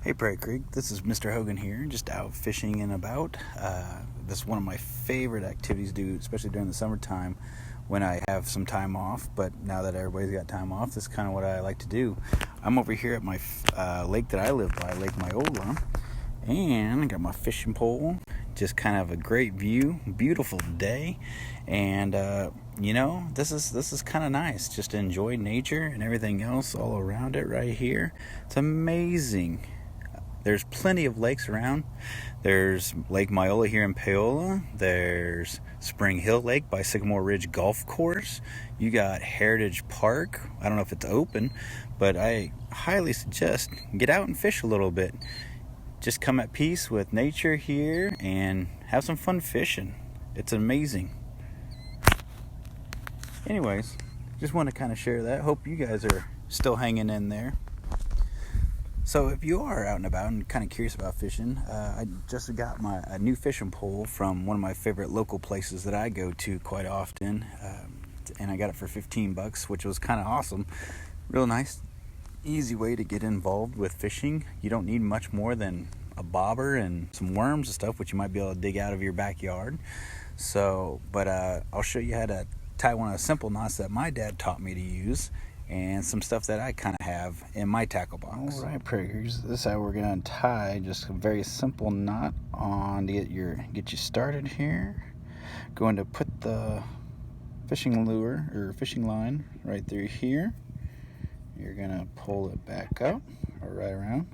Hey Prairie Creek, this is Mr. Hogan here, just out fishing and about. This is one of my favorite activities to do, especially during the summertime when I have some time off. But now that everybody's got time off, this is kind of what I like to do. I'm over here at my lake that I live by, Lake Myola, and I got my fishing pole. Just kind of a great view, beautiful day, and this is kind of nice. Just to enjoy nature and everything else all around it right here. It's amazing. There's plenty of lakes around. There's Lake Myola here in Paola. There's Spring Hill Lake by Sycamore Ridge Golf Course. You got Heritage Park. I don't know if it's open, but I highly suggest get out and fish a little bit. Just come at peace with nature here and have some fun fishing. It's amazing. Anyways, just want to kind of share that. Hope you guys are still hanging in there. So if you are out and about and kind of curious about fishing, I just got a new fishing pole from one of my favorite local places that I go to quite often, and I got it for $15, which was kind of awesome. Real nice, easy way to get involved with fishing. You don't need much more than a bobber and some worms and stuff, which you might be able to dig out of your backyard. But I'll show you how to tie one of the simple knots that my dad taught me to use, and some stuff that I kind of have in my tackle box. All right, Praggers, this is how we're gonna tie just a very simple knot on to get you started here. Going to put the fishing lure or fishing line right through here. You're gonna pull it back up or right around,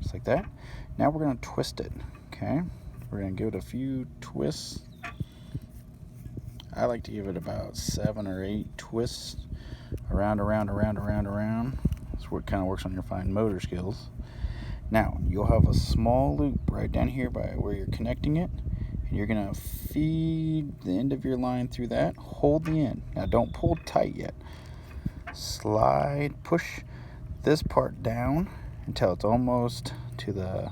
just like that. Now we're gonna twist it, okay? We're gonna give it a few twists. I like to give it about 7 or 8 twists. Around. That's what kind of works on your fine motor skills. Now, you'll have a small loop right down here by where you're connecting it, and you're going to feed the end of your line through that. Hold the end. Now, don't pull tight yet. Slide, push this part down until it's almost to the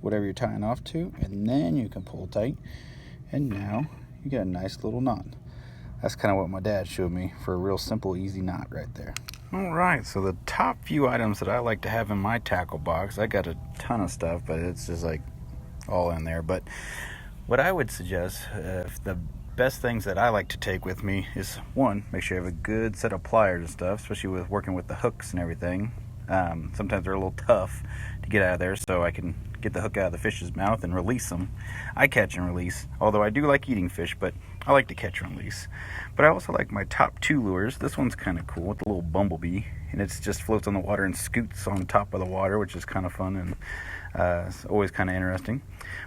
whatever you're tying off to, and then you can pull tight, and now you got a nice little knot. That's kind of what my dad showed me for a real simple, easy knot right there. All right, so the top few items that I like to have in my tackle box, I got a ton of stuff, but it's just like all in there. But what I would suggest, the best things that I like to take with me is, one, make sure you have a good set of pliers and stuff, especially with working with the hooks and everything. Sometimes they're a little tough to get out of there, so I can get the hook out of the fish's mouth and release them. I catch and release, although I do like eating fish, but I like to catch and release. But I also like my top 2 lures. This one's kind of cool with the little bumblebee, and it just floats on the water and scoots on top of the water, which is kind of fun and it's always kind of interesting.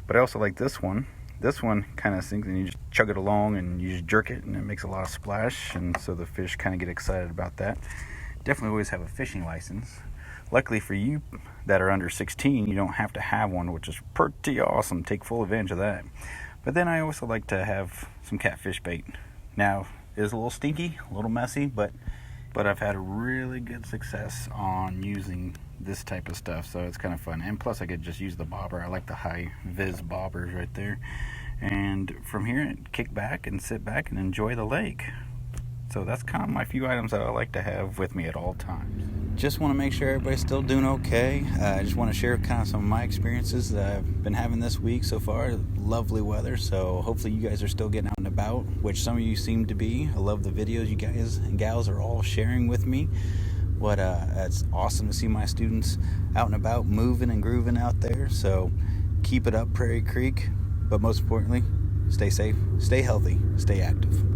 But I also like this one. This one kind of sinks and you just chug it along and you just jerk it and it makes a lot of splash, and so the fish kind of get excited about that. Definitely always have a fishing license. Luckily for you that are under 16, you don't have to have one, which is pretty awesome. Take full advantage of that. But then I also like to have some catfish bait. Now, it is a little stinky, a little messy, but I've had really good success on using this type of stuff, so it's kind of fun. And plus, I could just use the bobber. I like the high vis bobbers right there. And from here, kick back and sit back and enjoy the lake. So that's kind of my few items that I like to have with me at all times. Just want to make sure everybody's still doing okay. I just want to share kind of some of my experiences that I've been having this week so far. Lovely weather, so hopefully you guys are still getting out and about, which some of you seem to be. I love the videos you guys and gals are all sharing with me. It's awesome to see my students out and about, moving and grooving out there. So keep it up, Prairie Creek. But most importantly, stay safe, stay healthy, stay active.